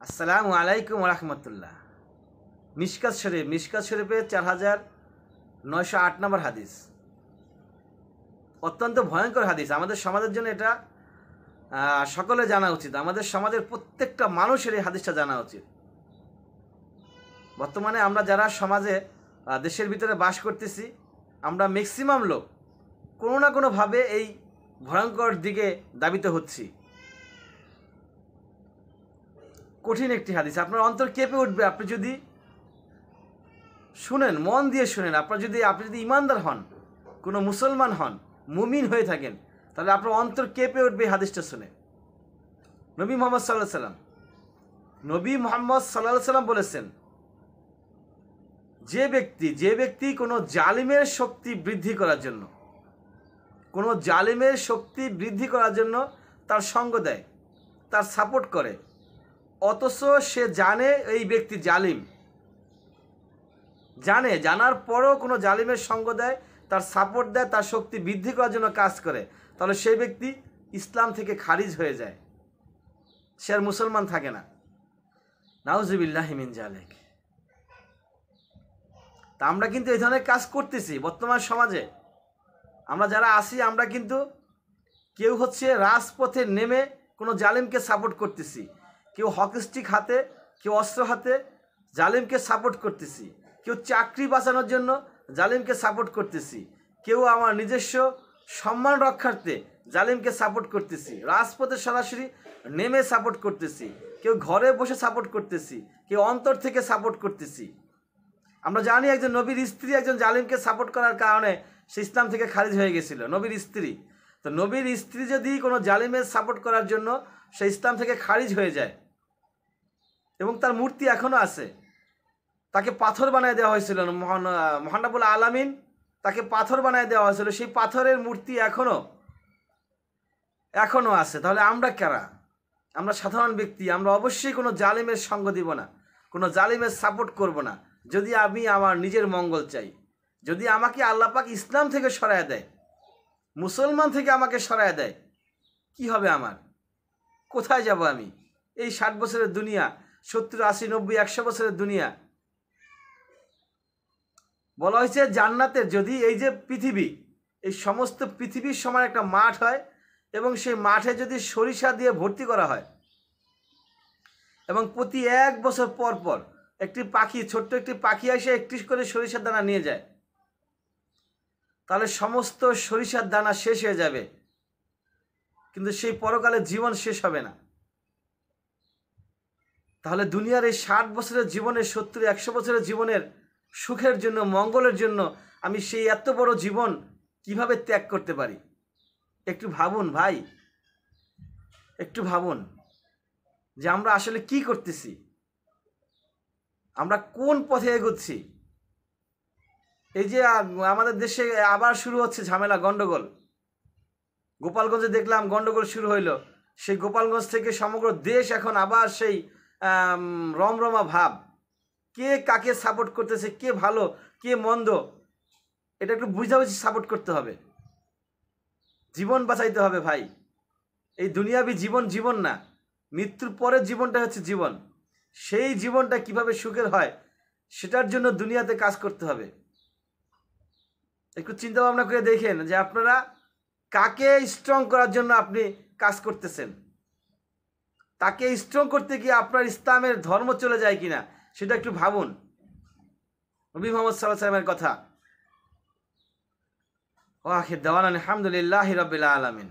আসসালামু আলাইকুম রহমতুল্লাহ। মিশকাত শরীফে 4908 নম্বর হাদিস, অত্যন্ত ভয়ঙ্কর হাদিস। আমাদের সমাজের জন্য এটা সকলে জানা উচিত। আমাদের সমাজের প্রত্যেকটা মানুষের এই হাদিসটা জানা উচিত। বর্তমানে আমরা যারা সমাজে দেশের ভিতরে বাস করতেছি, আমরা ম্যাক্সিমাম লোক কোনো না কোনোভাবে এই ভয়ঙ্কর দিকে ধাবিত হচ্ছি। কঠিন একটি হাদিস, আপনার অন্তর কেঁপে উঠবে আপনি যদি শুনেন, মন দিয়ে শুনেন। আপনি যদি ইমানদার হন, কোনো মুসলমান হন, মুমিন হয়ে থাকেন, তাহলে আপনার অন্তর কেঁপে উঠবে এই হাদিসটা শুনে। নবী মোহাম্মদ সাল্লাল্লাহু আলাইহি সাল্লাম বলেছেন, যে ব্যক্তি কোনো জালিমের শক্তি বৃদ্ধি করার জন্য তার সঙ্গ দেয়, তার সাপোর্ট করে, অথচ সে জানে এই ব্যক্তি জালিম, জানার পরও কোনো জালিমের সঙ্গ দেয়, তার সাপোর্ট দেয়, তার শক্তি বৃদ্ধি করার জন্য কাজ করে, তাহলে সেই ব্যক্তি ইসলাম থেকে খারিজ হয়ে যায়, সে আর মুসলমান থাকে না। নাউজুবিল্লাহি মিন যালিক। তা আমরা কিন্তু এই ধরনের কাজ করতেছি বর্তমান সমাজে। আমরা যারা আছি, আমরা কিন্তু কেউ রাজপথে নেমে কোনো জালিমকে সাপোর্ট করতেছি, কেউ হকি স্টিক হাতে, কেউ অস্ত্র হাতে জালিমকে সাপোর্ট করতেছি, কেউ চাকরি বাঁচানোর জন্য জালিমকে সাপোর্ট করতেছি, কেউ আমার নিজস্ব সম্মান রক্ষার্থে জালিমকে সাপোর্ট করতেছি, রাজপথে সরাসরি নেমে সাপোর্ট করতেছি, কেউ ঘরে বসে সাপোর্ট করতেছি, কেউ অন্তর থেকে সাপোর্ট করতেছি। আমরা জানি একজন নবীর স্ত্রী একজন জালিমকে সাপোর্ট করার কারণে সে ইসলাম থেকে খারিজ হয়ে গেছিল, নবীর স্ত্রী। তো নবীর স্ত্রী যদি কোনো জালিমের সাপোর্ট করার জন্য সে ইসলাম থেকে খারিজ হয়ে যায়, এবং তার মূর্তি এখনও আছে, তাকে পাথর বানায় দেওয়া হয়েছিল, মহান রব্বুল আলামিন তাকে পাথর বানায় দেওয়া হয়েছিল, সেই পাথরের মূর্তি এখনও আছে। তাহলে আমরা কারা? আমরা সাধারণ ব্যক্তি। আমরা অবশ্যই কোনো জালিমের সঙ্গ দিব না, কোনো জালিমের সাপোর্ট করব না। যদি আমি আমার নিজের মঙ্গল চাই, যদি আমাকে আল্লাহ পাক ইসলাম থেকে সরায় দেয়, মুসলমান থেকে আমাকে সরায় দেয়, কি হবে আমার? কোথায় যাব আমি? এই 60 বছরের দুনিয়া, 70, 80, 90, 100 বছরের দুনিয়া। বলা হয়েছে জান্নাতের, যদি এই যে পৃথিবী, এই সমস্ত পৃথিবীর সমান একটা মাঠ হয়, এবং সেই মাঠে যদি সরিষা দিয়ে ভর্তি করা হয়, এবং প্রতি 1 বছর পর পর ছোট্ট একটি পাখি এসে একটি করে সরিষার দানা নিয়ে যায়, তাহলে সমস্ত সরিষার দানা শেষ হয়ে যাবে, কিন্তু সেই পরকালে জীবন শেষ হবে না। তাহলে দুনিয়ার এই 60 বছরের জীবনের, 70, 100 বছরের জীবনের সুখের জন্য, মঙ্গলের জন্য আমি সেই এত বড় জীবন কিভাবে ত্যাগ করতে পারি? একটু ভাবুন ভাই, একটু ভাবুন যে আমরা আসলে কি করতেছি, আমরা কোন পথে এগোচ্ছি। এই যে আমাদের দেশে আবার শুরু হচ্ছে ঝামেলা, গন্ডগোল। গোপালগঞ্জে দেখলাম গন্ডগোল শুরু হইলো, সেই গোপালগঞ্জ থেকে সমগ্র দেশ এখন আবার সেই রমরমা ভাব। কে কাকে সাপোর্ট করতেছে, কে ভালো কে মন্দ, এটা একটু বুঝাবুঝি সাপোর্ট করতে হবে। জীবন বাঁচাইতে হবে ভাই। এই দুনিয়াবি জীবন না, মৃত্যুর পরের জীবনটা হচ্ছে জীবন। সেই জীবনটা কিভাবে সুখের হয়, সেটার জন্য দুনিয়াতে কাজ করতে হবে। একটু চিন্তা ভাবনা করে দেখেন যে আপনারা কাকে স্ট্রং করার জন্য আপনি কাজ করতেছেন। তাকে স্ট্রং করতে গিয়ে আপনার ইসলামের ধর্ম চলে যায় কিনা সেটা একটু ভাবুন। নবী মুহাম্মদ সাল্লাল্লাহু আলাইহি ওয়াসাল্লামের কথা। ওয়া আখির দাওয়ানা আলহামদুলিল্লাহি রাব্বিল আলামিন।